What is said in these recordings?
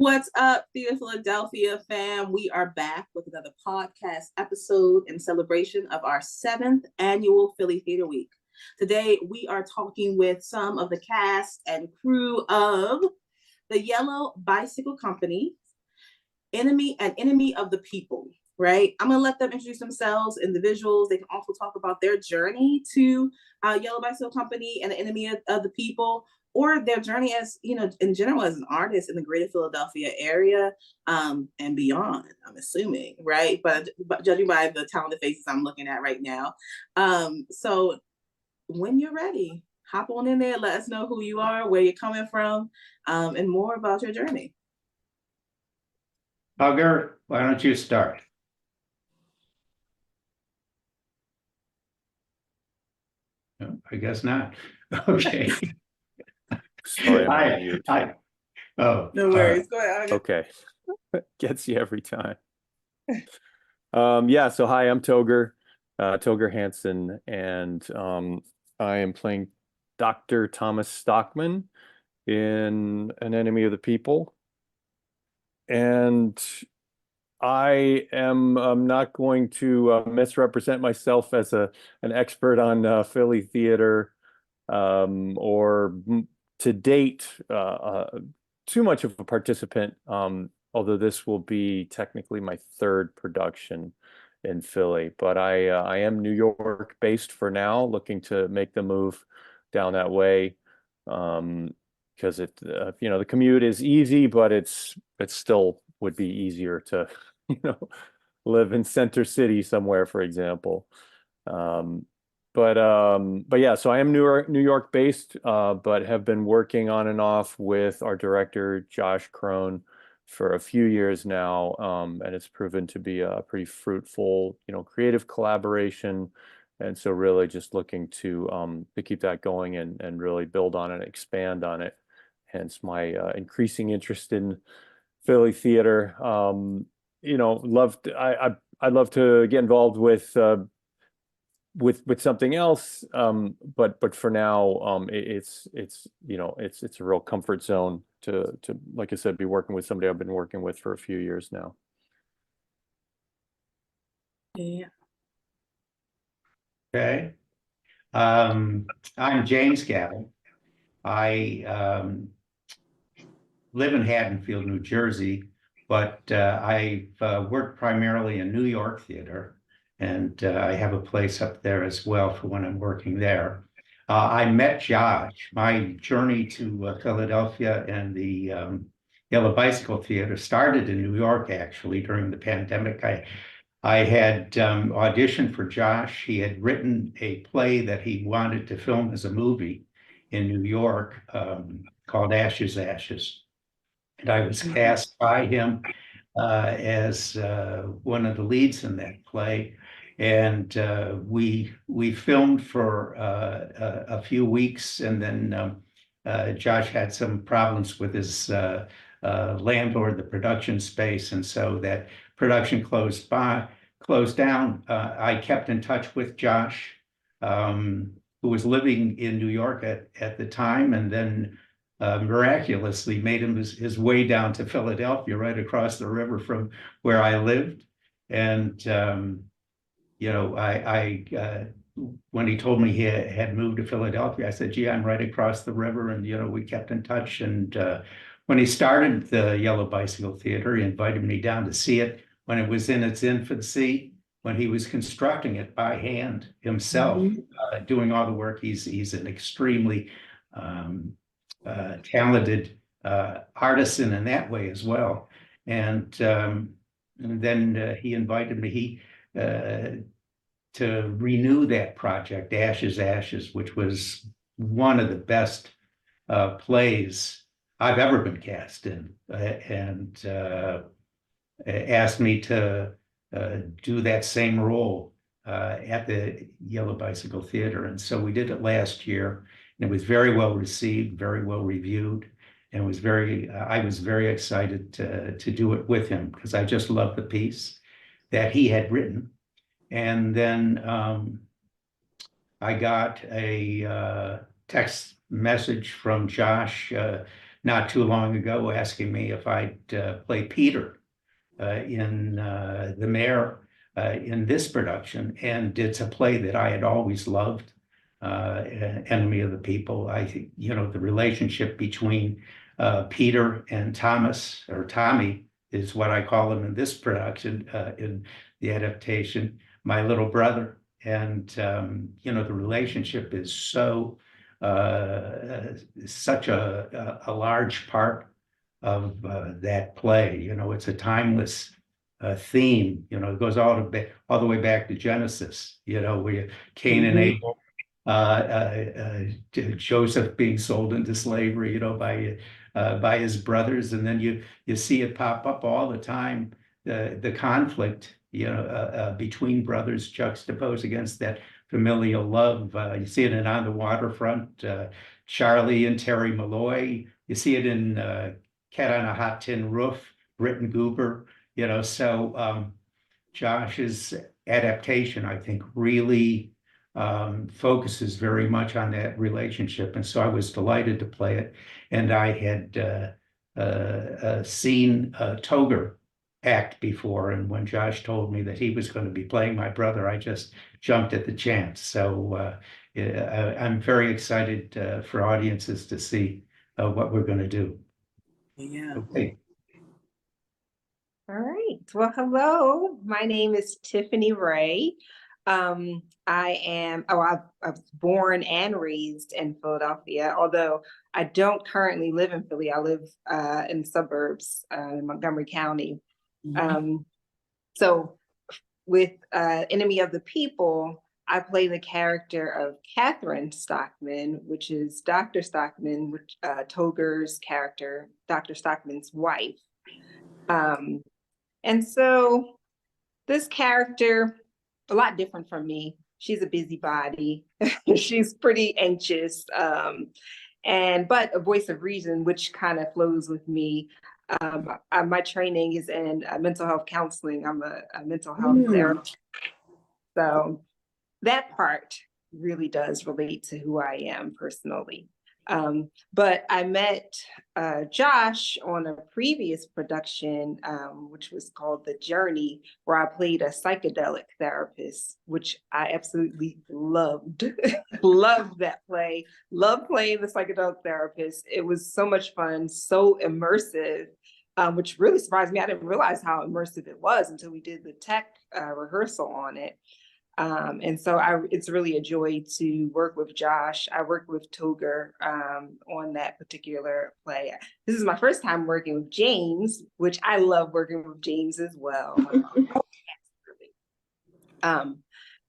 What's up, Theater Philadelphia fam? We are back with another podcast episode in celebration of our 7th annual Philly Theater Week. Today, we are talking with some of the cast and crew of the Yellow Bicycle Company, Enemy of the People, right? I'm going to let them introduce themselves, individuals. They can also talk about their journey to Yellow Bicycle Company and the Enemy of the People, or their journey as, in general as an artist in the greater Philadelphia area and beyond, I'm assuming, right? But judging by the talented faces I'm looking at right now. So when you're ready, hop on in there, let us know who you are, where you're coming from, and more about your journey. Tugger, why don't you start? No, I guess not. Okay. Sorry, I'm on mute. No worries. Go ahead. Okay. Gets you every time. Yeah, so hi, I'm Toger Hansen, and I am playing Dr. Thomas Stockman in An Enemy of the People. And I am not going to misrepresent myself as an expert on Philly theater or to date too much of a participant, although this will be technically my third production in Philly. But I am New York based for now, looking to make the move down that way because the commute is easy, but it still would be easier to live in Center City somewhere, for example. But yeah, so I am New York based, but have been working on and off with our director Josh Crone for a few years now, and it's proven to be a pretty fruitful, creative collaboration. And so really just looking to keep that going and really build on it, expand on it. Hence my increasing interest in Philly theater. I'd love to get involved with something else, but for now, it's a real comfort zone to like I said, be working with somebody I've been working with for a few years now. Yeah. Okay. I'm James Gavin. I live in Haddonfield, New Jersey, but I've worked primarily in New York theater, and I have a place up there as well for when I'm working there. I met Josh. My journey to Philadelphia and the Yellow Bicycle Theater started in New York, actually, during the pandemic. I had auditioned for Josh. He had written a play that he wanted to film as a movie in New York called Ashes, Ashes. And I was cast by him as one of the leads in that play. And we filmed for a few weeks, and then Josh had some problems with his landlord, the production space, and so that production closed down. I kept in touch with Josh, who was living in New York at the time, and then miraculously made him his way down to Philadelphia, right across the river from where I lived. And when he told me he had moved to Philadelphia, I said, "Gee, I'm right across the river." And we kept in touch. And when he started the Yellow Bicycle Theater, he invited me down to see it when it was in its infancy, when he was constructing it by hand himself, doing all the work. He's an extremely talented artisan in that way as well. And then he invited me to renew that project, Ashes, Ashes, which was one of the best plays I've ever been cast in, and asked me to do that same role at the Yellow Bicycle Theater. And so we did it last year. It was very well received, very well reviewed, and I was very excited to do it with him because I just loved the piece that he had written. And then I got a text message from Josh not too long ago asking me if I'd play Peter in The Mayor in this production. And it's a play that I had always loved, Enemy of the People. I think, the relationship between Peter and Thomas, or Tommy, is what I call him in this production, in the adaptation, my little brother. And, the relationship is such a large part of that play. It's a timeless theme. It goes all the way back to Genesis, where Cain and Abel, Joseph being sold into slavery, by his brothers, and then you see it pop up all the time. The conflict, between brothers juxtaposed against that familial love. You see it in On the Waterfront, Charlie and Terry Malloy. You see it in Cat on a Hot Tin Roof, Britton Goober. So Josh's adaptation, I think, really focuses very much on that relationship. And so I was delighted to play it. And I had seen Toger act before. And when Josh told me that he was going to be playing my brother, I just jumped at the chance. So I'm very excited for audiences to see what we're going to do. Yeah. Okay. All right. Well, hello. My name is Tiffany Ray. I was born and raised in Philadelphia, although I don't currently live in Philly. I live in the suburbs in Montgomery County. So with Enemy of the People, I play the character of Catherine Stockman, which is Dr. Stockman, which Toger's character, Dr. Stockman's wife. And so this character, a lot different from me. She's a busybody. She's pretty anxious, but a voice of reason, which kind of flows with me. My training is in mental health counseling. I'm a mental health therapist. So that part really does relate to who I am personally. But I met Josh on a previous production, which was called The Journey, where I played a psychedelic therapist, which I absolutely loved. Loved that play. Loved playing the psychedelic therapist. It was so much fun, so immersive, which really surprised me. I didn't realize how immersive it was until we did the tech rehearsal on it. And so it's really a joy to work with Josh. I worked with Toger on that particular play. This is my first time working with James, which I love working with James as well. I'm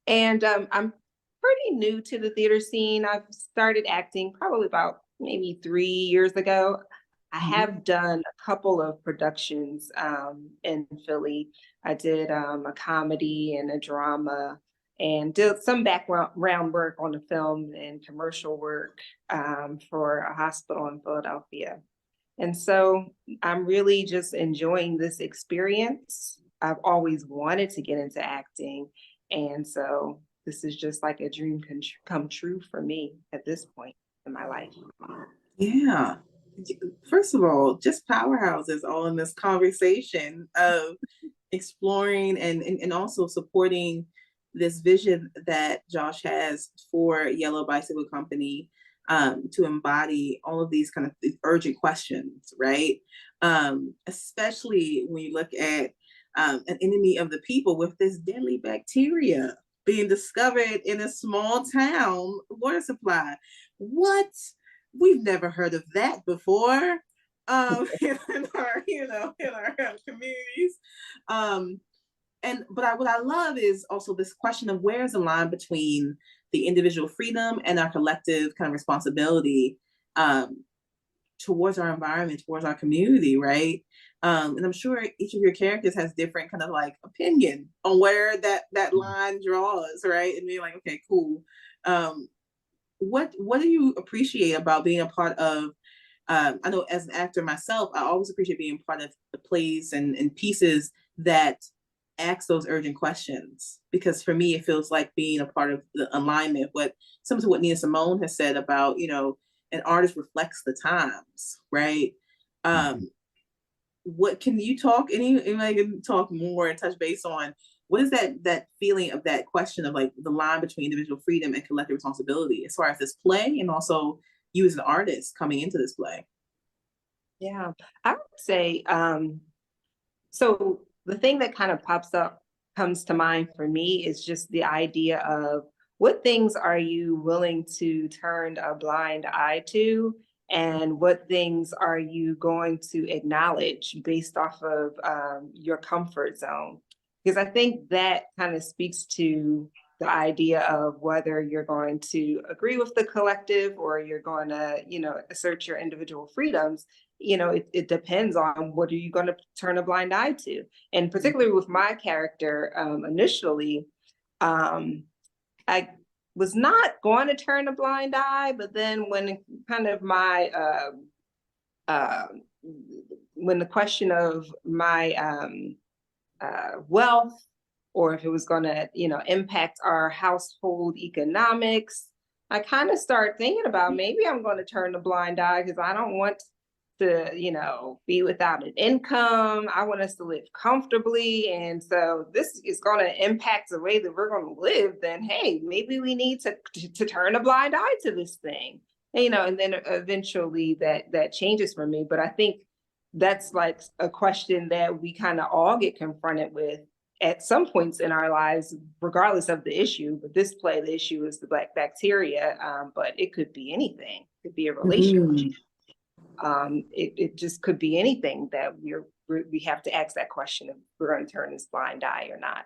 pretty new to the theater scene. I've started acting probably about maybe 3 years ago. I have done a couple of productions in Philly. I did a comedy and a drama, and did some background work on the film and commercial work for a hospital in Philadelphia. And so I'm really just enjoying this experience. I've always wanted to get into acting. And so this is just like a dream come true for me at this point in my life. Yeah. First of all, just powerhouses all in this conversation of exploring and also supporting this vision that Josh has for Yellow Bicycle Company, to embody all of these kind of urgent questions, right? Especially when you look at an enemy of the people with this deadly bacteria being discovered in a small town water supply. What? We've never heard of that before in our communities. But what I love is also this question of where's the line between the individual freedom and our collective kind of responsibility towards our environment, towards our community, right? And I'm sure each of your characters has different kind of like opinion on where that line draws, right? And being like, okay, cool. What do you appreciate about being a part of, I know as an actor myself, I always appreciate being part of the plays and pieces that ask those urgent questions, because for me, it feels like being a part of the alignment, similar to what Nina Simone has said about, an artist reflects the times, right? What can you talk, anybody can talk more and touch base on what is that feeling of that question of like the line between individual freedom and collective responsibility as far as this play and also you as an artist coming into this play? Yeah, I would say, so the thing that kind of comes to mind for me is just the idea of what things are you willing to turn a blind eye to, and what things are you going to acknowledge based off of your comfort zone? Because I think that kind of speaks to the idea of whether you're going to agree with the collective or you're going to, assert your individual freedoms. It depends on what are you going to turn a blind eye to. And particularly with my character, initially, I was not going to turn a blind eye, but then when kind of my when the question of my wealth, or if it was going to, impact our household economics, I kind of start thinking about maybe I'm going to turn a blind eye because I don't want to, be without an income. I want us to live comfortably. And so this is going to impact the way that we're going to live. Then, hey, maybe we need to turn a blind eye to this thing, and then eventually that changes for me. But I think that's like a question that we kind of all get confronted with at some points in our lives, regardless of the issue. But this play, the issue is the Black bacteria, but it could be anything. It could be a relationship. It just could be anything that we have to ask that question if we're going to turn this blind eye or not.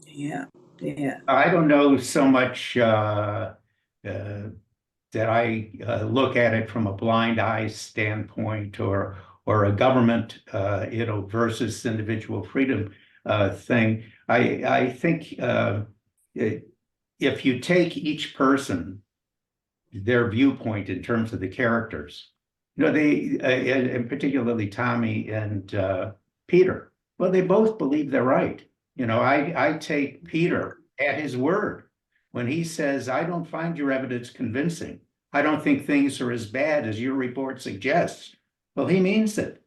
Yeah. I don't know so much that I look at it from a blind eye standpoint or a government, versus individual freedom thing. I think if you take each person, their viewpoint in terms of the characters, they, and particularly Tommy and Peter, well, they both believe they're right. I take Peter at his word when he says, I don't find your evidence convincing. I don't think things are as bad as your report suggests. Well, he means it.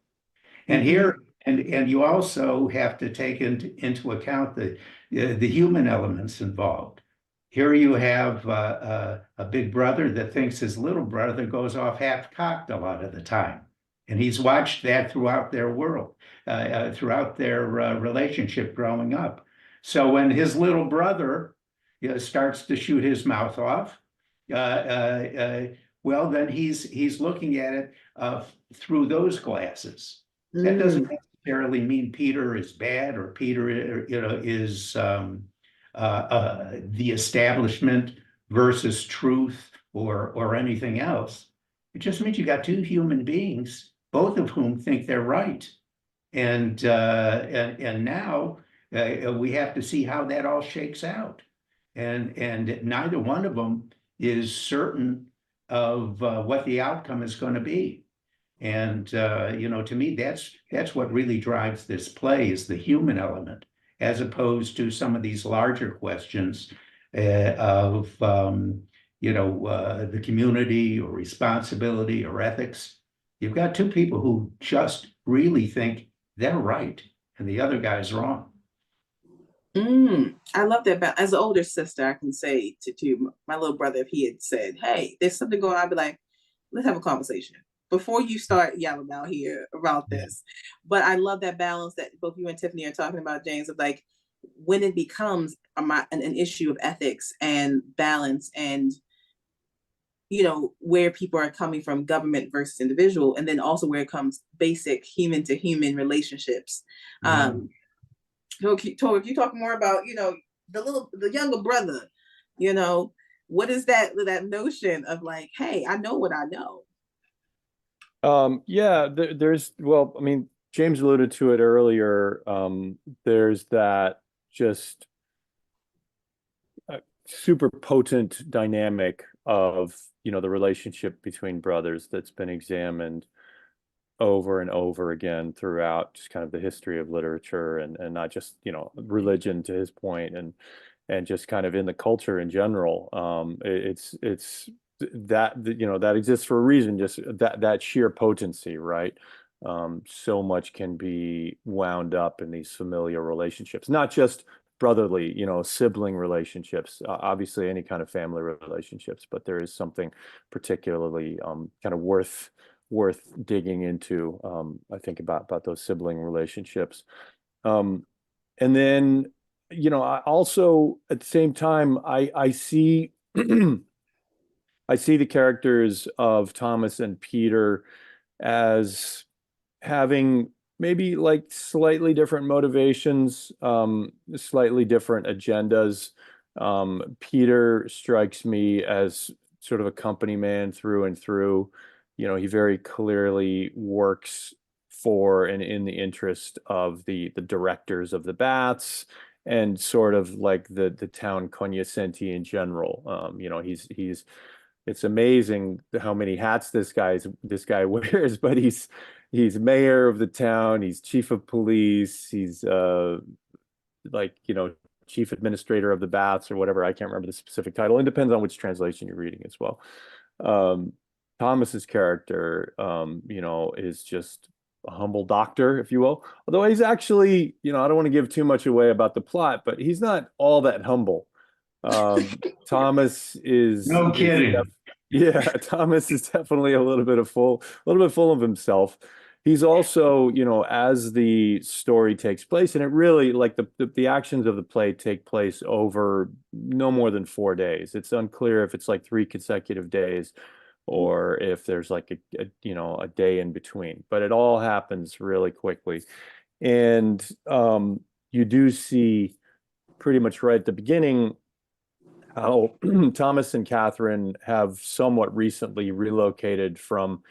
And here, and you also have to take into account the human elements involved. Here you have a big brother that thinks his little brother goes off half-cocked a lot of the time. And he's watched that throughout their world, throughout their relationship growing up. So when his little brother starts to shoot his mouth off, well, then he's looking at it through those glasses. That doesn't necessarily mean Peter is bad or Peter, is the establishment versus truth or anything else. It just means you got two human beings, both of whom think they're right. And now we have to see how that all shakes out. And neither one of them is certain of what the outcome is going to be. And to me, that's what really drives this play, is the human element, as opposed to some of these larger questions of the community or responsibility or ethics. You've got two people who just really think they're right and the other guy's wrong. I love that. As an older sister, I can say to my little brother, if he had said, hey, there's something going on, I'd be like, let's have a conversation before you start yelling out here about this. But I love that balance that both you and Tiffany are talking about, James, of like when it becomes an issue of ethics and balance and where people are coming from, government versus individual, and then also where it comes basic human to human relationships. If you talk more about the younger brother, what is that notion of like, hey, I know what I know. James alluded to it earlier. There's that just super potent dynamic of the relationship between brothers that's been examined over and over again throughout just kind of the history of literature and not just religion, to his point, and just kind of in the culture in general. It's that exists for a reason, just that sheer potency, right? So much can be wound up in these familiar relationships, not just brotherly, sibling relationships, obviously any kind of family relationships, but there is something particularly kind of worth digging into, I think about those sibling relationships. And then, I also at the same time, I see I see the characters of Thomas and Peter as having maybe like slightly different motivations, slightly different agendas. Peter strikes me as sort of a company man through and through. He very clearly works for and in the interest of the directors of the baths and sort of like the town cognoscenti in general. He's it's amazing how many hats this guy wears, but he's mayor of the town, he's chief of police, he's like, chief administrator of the baths or whatever. I can't remember the specific title. It depends on which translation you're reading as well. Thomas's character, is just a humble doctor, if you will. Although he's actually, I don't want to give too much away about the plot, but he's not all that humble. Thomas is No kidding. Yeah, Thomas is definitely a little bit full of himself. He's also, as the story takes place, and it really like the actions of the play take place over no more than 4 days. It's unclear if it's like 3 consecutive days or if there's like a day in between, but it all happens really quickly. And you do see pretty much right at the beginning how Thomas and Catherine have somewhat recently relocated from,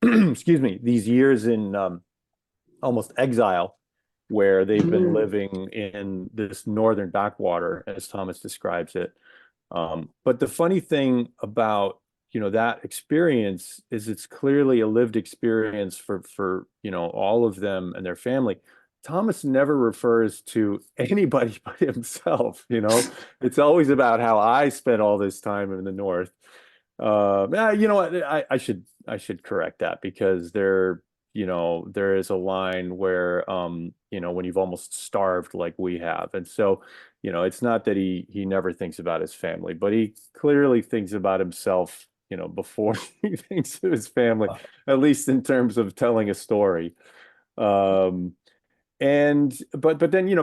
excuse me, these years in almost exile, where they've been living in this northern backwater, as Thomas describes it. But the funny thing about that experience is it's clearly a lived experience for all of them and their family. Thomas never refers to anybody but himself. It's always about how I spent all this time in the north. You know what? I should correct that, because there is a line where when you've almost starved like we have, and so it's not that he never thinks about his family, but he clearly thinks about himself before he thinks of his family, at least in terms of telling a story. But then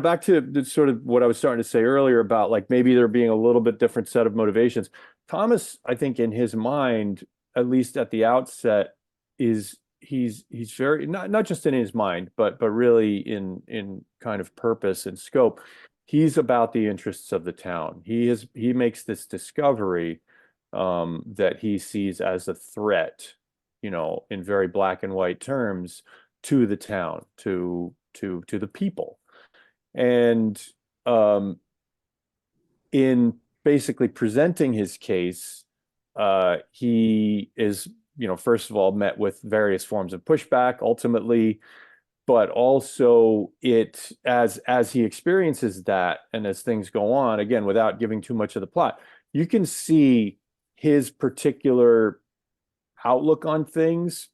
back to the sort of what I was starting to say earlier about like maybe there being a little bit different set of motivations. Thomas, I think in his mind, at least at the outset, is he's very not just in his mind, but really in kind of purpose and scope. He's about the interests of the town. He makes this discovery that he sees as a threat, in very black and white terms, to the town, to the people. And in basically presenting his case, he is, first of all, met with various forms of pushback ultimately, but also as he experiences that and as things go on, again, without giving too much of the plot, you can see his particular outlook on things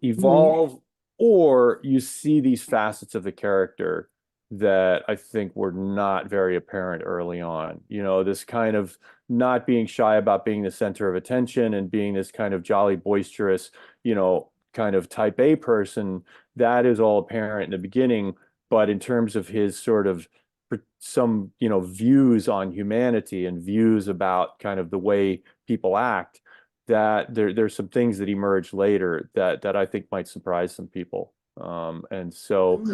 evolve, or you see these facets of the character that I think were not very apparent early on. This kind of not being shy about being the center of attention and being this kind of jolly, boisterous, kind of type A person, that is all apparent in the beginning. But in terms of his sort of some, views on humanity and views about kind of the way people act, that there's some things that emerge later that I think might surprise some people. And so,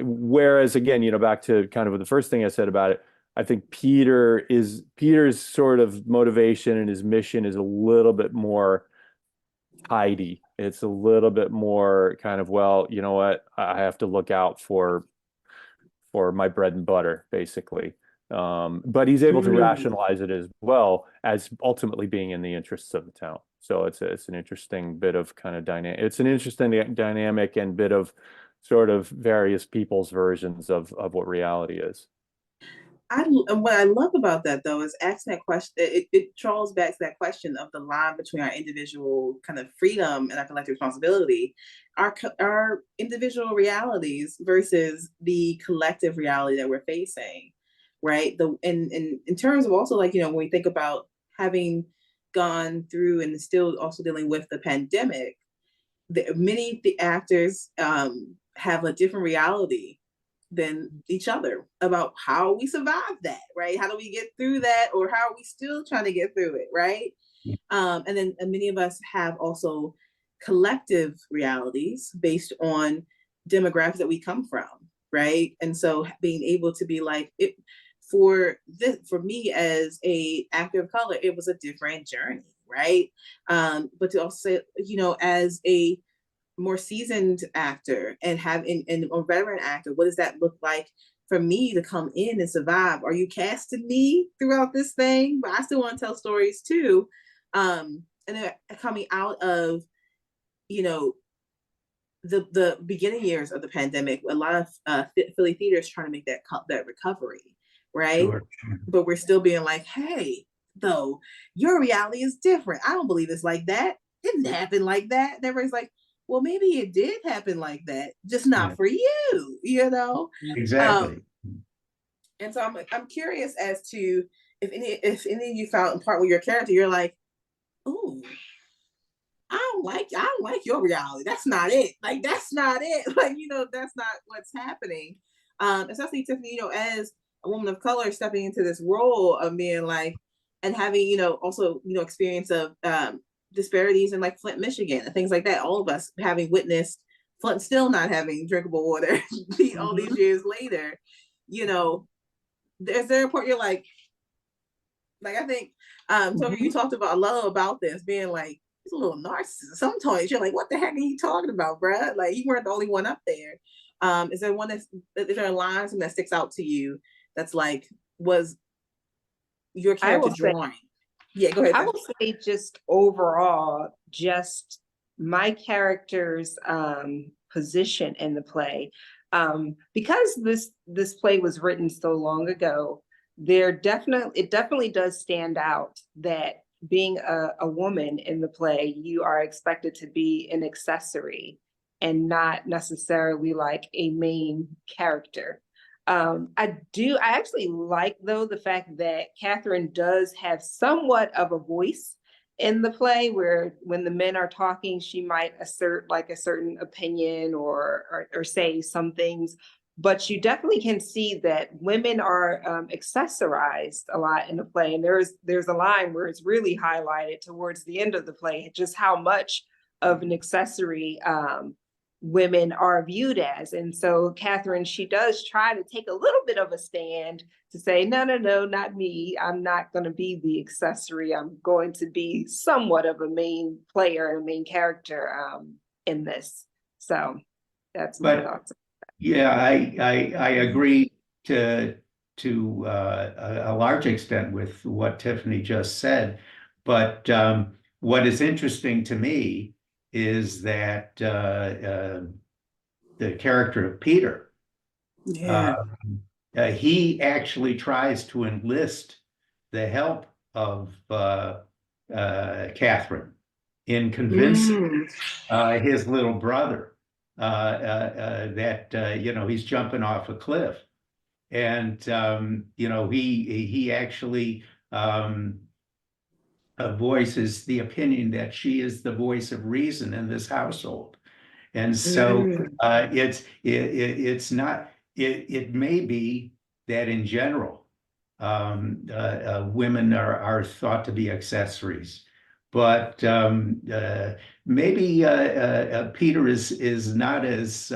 whereas again, back to kind of the first thing I said about it, I think Peter's sort of motivation and his mission is a little bit more tidy. It's a little bit more kind of, well, you know what, I have to look out for my bread and butter, basically. But he's able to rationalize it as well as ultimately being in the interests of the town. So it's an interesting bit of kind of dynamic. It's an interesting dynamic and bit of sort of various people's versions of what reality is. And what I love about that though is asking that question. It draws back to that question of the line between our individual kind of freedom and our collective responsibility, our individual realities versus the collective reality that we're facing, right? In terms of also like when we think about having gone through and still also dealing with the pandemic, many the actors have a different reality than each other about how we survive that, right? How do we get through that, or how are we still trying to get through it, right? And many of us have also collective realities based on demographics that we come from, right? And so being able to be like it for me as a actor of color, it was a different journey, right? But to also, as a more seasoned actor and a veteran actor, what does that look like for me to come in and survive? Are you casting me throughout this thing? But I still want to tell stories too. And then coming out of, the beginning years of the pandemic, a lot of Philly theaters trying to make that recovery, right? Sure. But we're still being like, hey, though, your reality is different. I don't believe it's like that. It didn't happen like that. And everybody's like, well, maybe it did happen like that, just not Yeah. for you, Exactly. And so I'm curious as to if any of you found part with your character, you're like, oh, I don't like your reality. That's not it. Like that's not it. Like that's not what's happening. Especially Tiffany, as a woman of color stepping into this role of being like, and having also experience of disparities in like Flint, Michigan, and things like that. All of us having witnessed Flint still not having drinkable water all these years later. There's a point you're like I think Toby, you talked about a lot about this being like he's a little narcissist. Sometimes you're like, what the heck are you talking about, bruh? Like you weren't the only one up there. Is there a line that sticks out to you that's like was your character drawing? Yeah, go ahead. I will say just overall, just my character's position in the play. Because this play was written so long ago, it definitely does stand out that being a woman in the play, you are expected to be an accessory and not necessarily like a main character. I actually like though the fact that Catherine does have somewhat of a voice in the play where when the men are talking, she might assert like a certain opinion or say some things, but you definitely can see that women are accessorized a lot in the play. And there's a line where it's really highlighted towards the end of the play, just how much of an accessory women are viewed as. And so Catherine, she does try to take a little bit of a stand to say, no, not me. I'm not going to be the accessory. I'm going to be somewhat of a main player and a main character in this. So that's my thoughts. Yeah, I agree to a large extent with what Tiffany just said. But what is interesting to me is that the character of Peter, he actually tries to enlist the help of Catherine in convincing his little brother that he's jumping off a cliff, and he actually voices the opinion that she is the voice of reason in this household. And so it's not, it may be that in general women are thought to be accessories, but maybe Peter is not as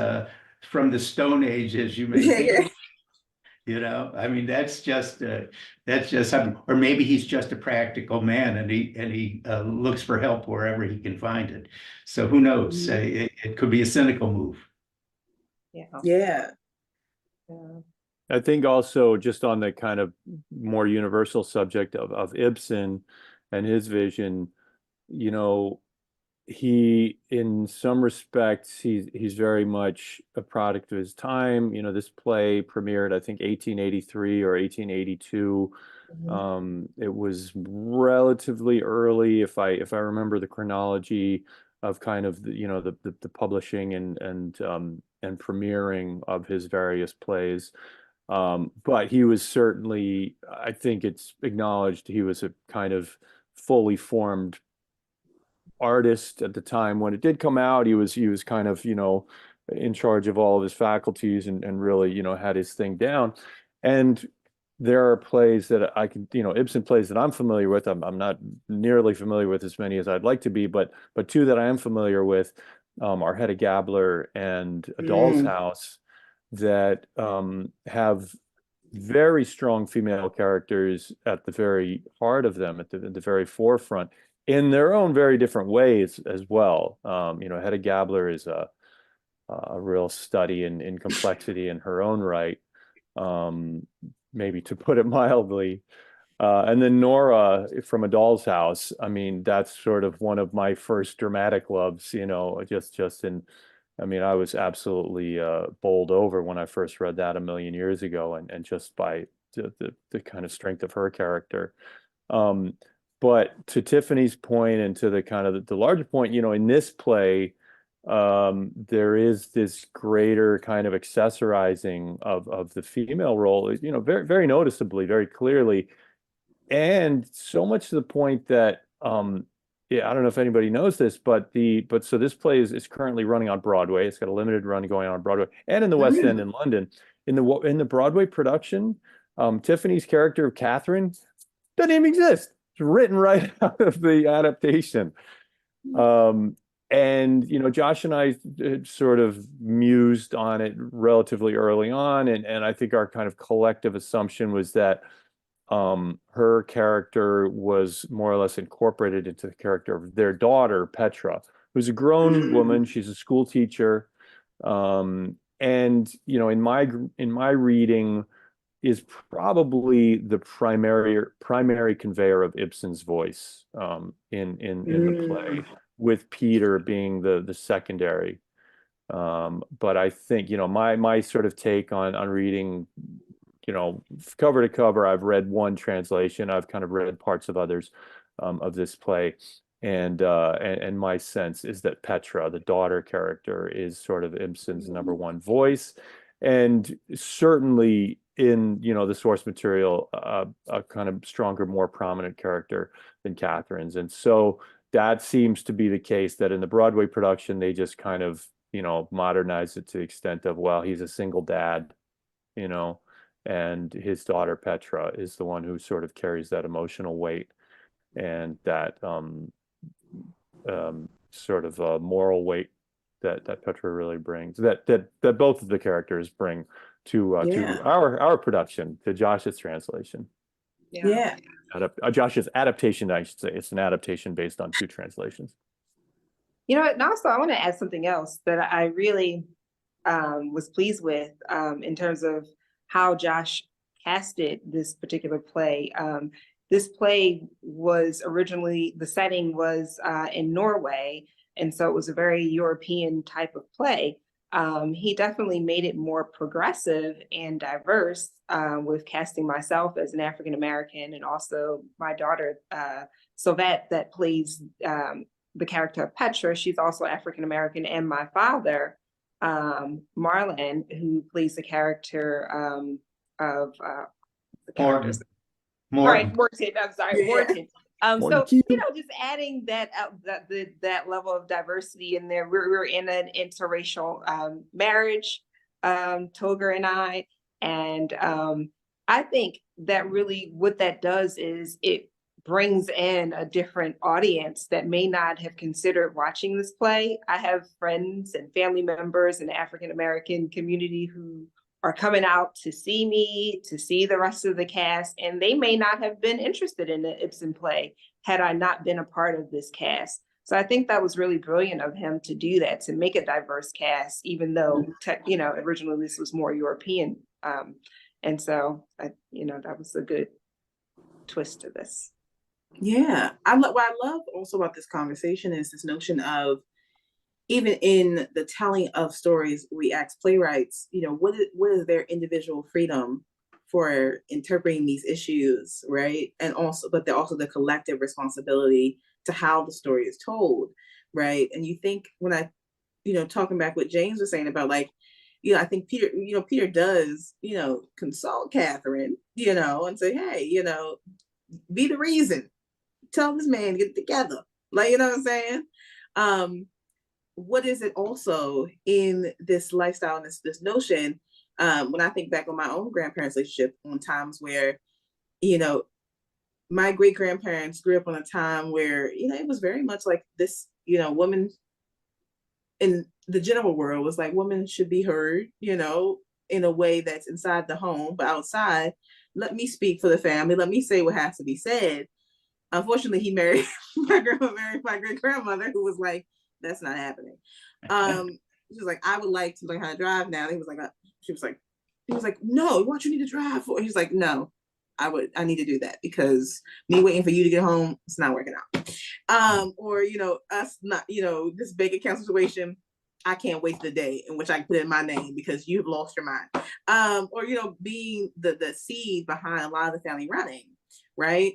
from the Stone Age as you may think. I mean, that's just something, or maybe he's just a practical man and he looks for help wherever he can find it. So who knows? It could be a cynical move. Yeah. I think also just on the kind of more universal subject of Ibsen and his vision, he, in some respects, he's very much a product of his time. You know, this play premiered, I think, 1883 or 1882. It was relatively early, if I remember the chronology of kind of the, you know, the publishing and premiering of his various plays. But he was certainly, I think it's acknowledged, he was a kind of fully formed artist at the time when it did come out. He was kind of, you know, in charge of all of his faculties and really, you know, had his thing down. And there are plays that I can, you know, Ibsen plays that I'm familiar with. I'm not nearly familiar with as many as I'd like to be, but two that I am familiar with are Hedda Gabler and A Doll's House, that have very strong female characters at the very heart of them, at the very forefront, in their own very different ways as well. You know, Hedda Gabler is a real study in complexity in her own right, maybe to put it mildly. And then Nora from A Doll's House, I mean, that's sort of one of my first dramatic loves, you know, just in, I mean, I was absolutely bowled over when I first read that a million years ago, and just by the kind of strength of her character. But to Tiffany's point, and to the kind of the larger point, you know, in this play, there is this greater kind of accessorizing of the female role, you know, very, very noticeably, very clearly. And so much to the point that, yeah, I don't know if anybody knows this, but so this play is currently running on Broadway. It's got a limited run going on Broadway and in the West End in London. In the Broadway production, Tiffany's character of Catherine doesn't even exist. It's written right out of the adaptation. And, you know, Josh and I sort of mused on it relatively early on, and I think our kind of collective assumption was that her character was more or less incorporated into the character of their daughter, Petra, who's a grown woman. She's a school teacher. And, you know, in my reading, is probably the primary conveyor of Ibsen's voice in the play, with Peter being the secondary. But I think, you know, my sort of take on reading, you know, cover to cover, I've read one translation, I've kind of read parts of others of this play, and my sense is that Petra, the daughter character, is sort of Ibsen's number one voice, and certainly in, you know, the source material, a kind of stronger, more prominent character than Catherine's. And so that seems to be the case, that in the Broadway production, they just kind of, you know, modernize it to the extent of, well, he's a single dad, you know, and his daughter Petra is the one who sort of carries that emotional weight and that sort of moral weight that Petra really brings, that both of the characters bring to our production, to Josh's translation. Josh's adaptation, I should say. It's an adaptation based on two translations. You know, and also I want to add something else that I really was pleased with in terms of how Josh casted this particular play. This play was originally, the setting was in Norway, and so it was a very European type of play. He definitely made it more progressive and diverse with casting myself as an African American, and also my daughter, Sylvette, that plays the character of Petra. She's also African American, and my father, Marlon, who plays the character of the characters. Morton. Morton. I'm sorry, Morton. So, you know, just adding that that level of diversity in there. We're in an interracial marriage, Togher and I, and I think that really what that does is it brings in a different audience that may not have considered watching this play. I have friends and family members in the African American community who are coming out to see me, to see the rest of the cast, and they may not have been interested in the Ibsen play had I not been a part of this cast. So I think that was really brilliant of him to do that, to make a diverse cast, even though, you know, originally this was more European. And so, you know, that was a good twist to this. Yeah, what I love also about this conversation is this notion of, even in the telling of stories, we ask playwrights, what is their individual freedom for interpreting these issues, right? And also, but they're also the collective responsibility to how the story is told, right? And you think when I, talking back what James was saying about like, I think Peter does, consult Catherine, and say, hey, be the reason, tell this man to get together, like, you know what I'm saying? What is it also in this lifestyle and this notion, when I think back on my own grandparents' relationship, on times where, you know, my great grandparents grew up on a time where, it was very much like this, woman in the general world was like, women should be heard, in a way that's inside the home, but outside, let me speak for the family, let me say what has to be said. Unfortunately, he married my grandma married my great grandmother, who was like, "That's not happening." She was like, "I would like to learn how to drive now." And he was like, he was like, "No, what you need to drive for?" He's like, "No, I need to do that because me waiting for you to get home, it's not working out." Or us not, this bank account situation, I can't waste the day in which I can put in my name because you've lost your mind. Or being the seed behind a lot of the family running, right?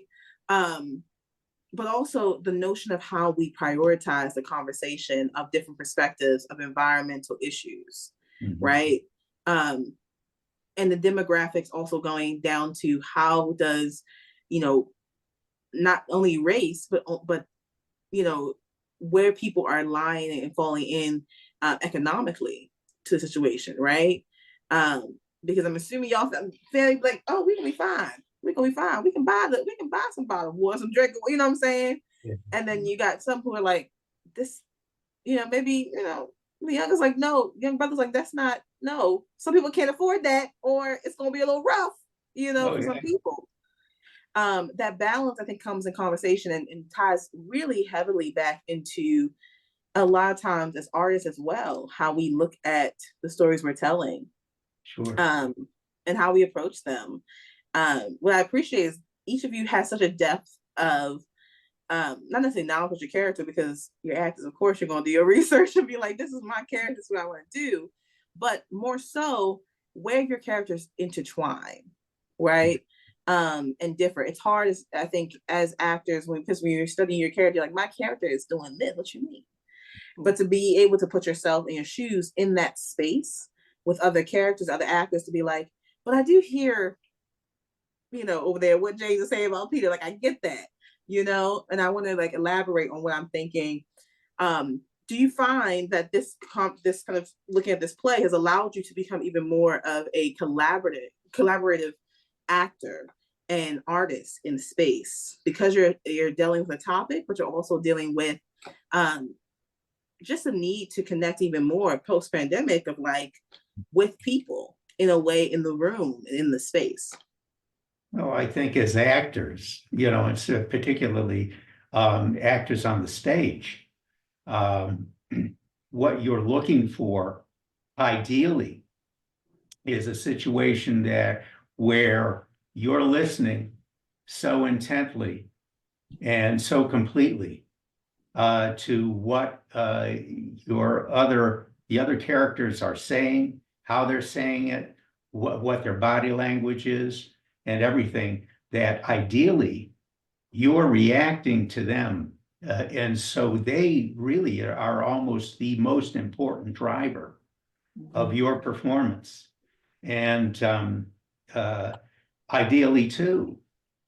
But also the notion of how we prioritize the conversation of different perspectives of environmental issues, right? And the demographics also going down to how does, not only race, but where people are lying and falling in economically to the situation, right? Because I'm assuming y'all feel like, oh, we're gonna be fine. We're gonna be fine. We can buy some bottled water, some drink, you know what I'm saying? Yeah. And then you got some who are like, this, maybe, the youngest like, no, young brother's like, that's not, no. Some people can't afford that, or it's gonna be a little rough, for some people. That balance, I think, comes in conversation and ties really heavily back into a lot of times as artists as well, how we look at the stories we're telling. Sure. And how we approach them. What I appreciate is each of you has such a depth of not necessarily knowledge of your character, because your actors, of course, you're going to do your research and be like, this is my character, this is what I want to do. But more so, where your characters intertwine, right? And differ. It's hard, I think, as actors, because when you're studying your character, you're like, my character is doing this, what you mean? But to be able to put yourself in your shoes in that space with other characters, other actors, to be like, but I do hear, over there what James is saying about Peter, like I get that, and I want to like elaborate on what I'm thinking. Do you find that this kind of looking at this play has allowed you to become even more of a collaborative actor and artist in space, because you're dealing with a topic, but you're also dealing with just a need to connect even more post-pandemic of like with people in a way, in the room, in the space? Well, I think as actors, it's particularly actors on the stage, what you're looking for ideally is a situation where you're listening so intently and so completely to what the other characters are saying, how they're saying it, what their body language is, and everything, that ideally you're reacting to them. And so they really are almost the most important driver of your performance. And ideally too,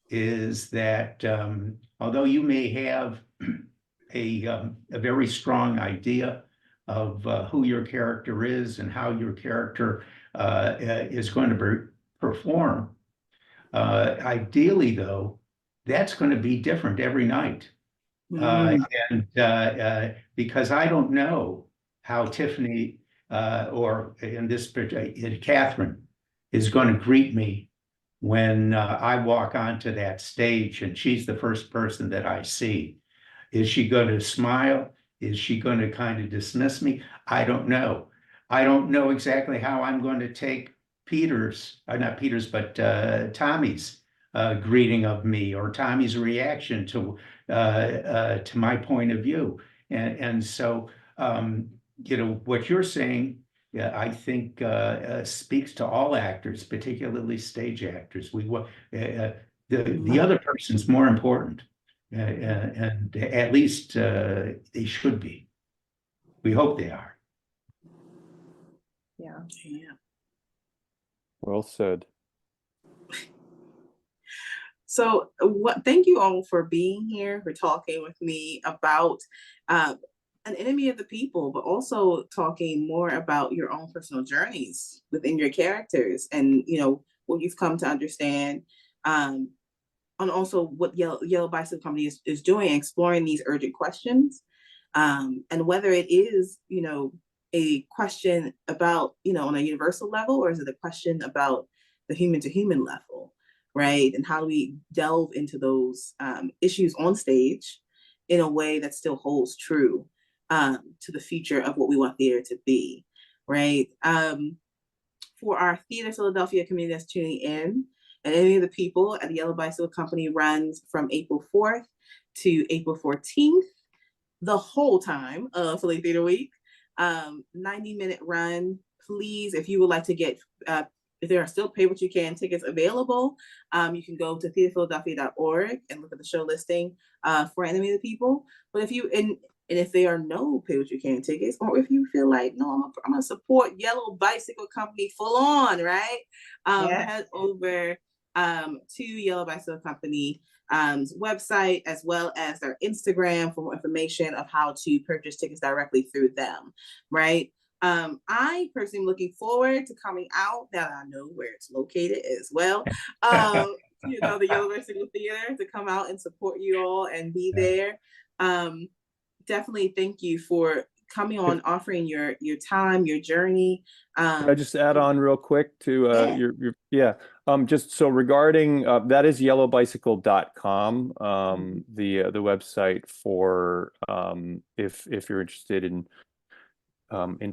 is that although you may have a very strong idea of who your character is and how your character is going to perform, ideally though, that's going to be different every night. And because I don't know how Tiffany or in this particular Catherine is going to greet me when I walk onto that stage and she's the first person that I see. Is she going to smile? Is she going to kind of dismiss me? I don't know. I don't know exactly how I'm going to take Tommy's greeting of me, or Tommy's reaction to my point of view. And so, what you're saying, yeah, I think speaks to all actors, particularly stage actors. The other person's more important, and at least they should be. We hope they are. Yeah. Yeah. Well said. So thank you all for being here, for talking with me about an enemy of the people, but also talking more about your own personal journeys within your characters, and what you've come to understand, and also what Yellow Bicycle Company is doing, exploring these urgent questions, and whether it is a question about on a universal level, or is it a question about the human to human level, right? And how do we delve into those issues on stage in a way that still holds true to the future of what we want theater to be, right? For our Theater Philadelphia community that's tuning in, and any of the people at the Yellow Bicycle Company runs from April 4th to April 14th, the whole time of Philly Theater Week, 90-minute run. Please, if you would like to get, if there are still pay what you can tickets available, you can go to theaterphiladelphia.org and look at the show listing for Enemy of the People. But if you, and if there are no pay what you can tickets, or if you feel like, no, I'm gonna support Yellow Bicycle Company full on, right? Head over to Yellow Bicycle Company website, as well as their Instagram, for more information of how to purchase tickets directly through them, right? I personally am looking forward to coming out, that I know where it's located as well. The Yellow Bicycle Theater, to come out and support you all and be there. Definitely thank you for coming on, offering your time, your journey. Can I just add on real quick to just so regarding that is yellowbicycle.com, the website for if you're interested in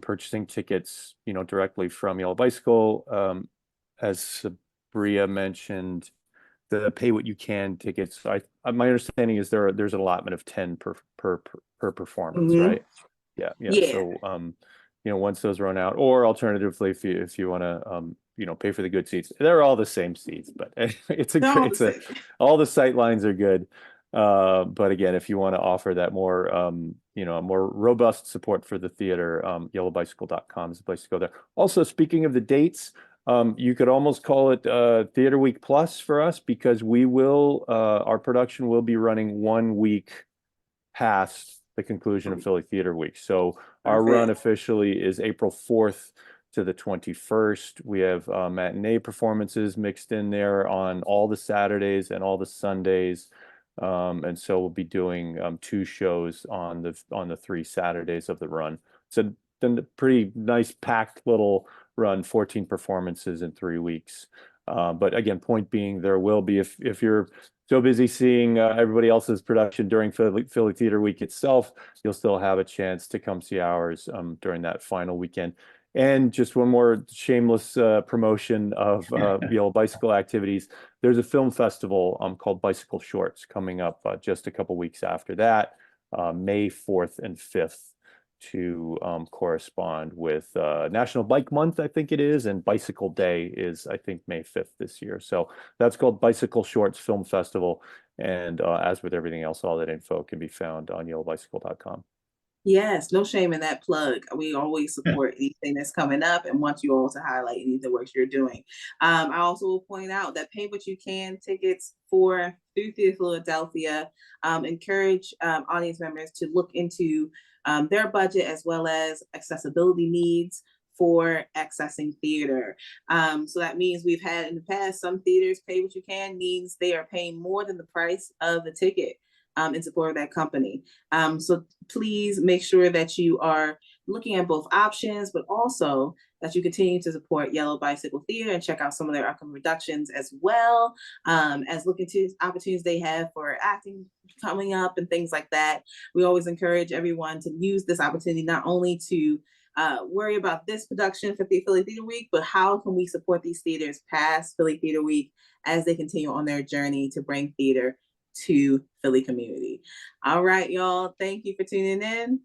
purchasing tickets, directly from Yellow Bicycle. As Sabria mentioned, the pay what you can tickets, my understanding is there's an allotment of 10 per performance, right? Yeah. So once those run out, or alternatively, if you want to pay for the good seats, they're all the same seats, but all the sight lines are good. But again, if you want to offer that more more robust support for the theater, yellowbicycle.com is the place to go there. Also, speaking of the dates, you could almost call it Theater Week Plus for us, because we will our production will be running 1 week past the conclusion of Philly Theater Week. So our run officially is April 4th to the 21st. We have matinee performances mixed in there on all the Saturdays and all the Sundays. And so we'll be doing 2 shows on the 3 Saturdays of the run. So then a pretty nice packed little run, 14 performances in 3 weeks. But again, point being, there will be, if you're so busy seeing everybody else's production during Philly Theater Week itself, you'll still have a chance to come see ours during that final weekend. And just one more shameless promotion of Yellow Bicycle activities. There's a film festival called Bicycle Shorts coming up just a couple weeks after that, May 4th and 5th, to correspond with National Bike Month, I think it is, and Bicycle Day is, I think, May 5th this year. So that's called Bicycle Shorts Film Festival. And as with everything else, all that info can be found on yellowbicycle.com. Yes, no shame in that plug. We always support anything that's coming up and want you all to highlight any of the work you're doing. I also will point out that pay what you can tickets through Theater Philadelphia encourage audience members to look into their budget, as well as accessibility needs for accessing theater. So that means we've had in the past, some theaters pay what you can means they are paying more than the price of the ticket in support of that company. So please make sure that you are looking at both options, but also that you continue to support Yellow Bicycle Theater and check out some of their upcoming productions, as well as look into opportunities they have for acting coming up and things like that. We always encourage everyone to use this opportunity not only to worry about this production for the Philly Theater Week, but how can we support these theaters past Philly Theater Week as they continue on their journey to bring theater to Philly community? All right, y'all. Thank you for tuning in.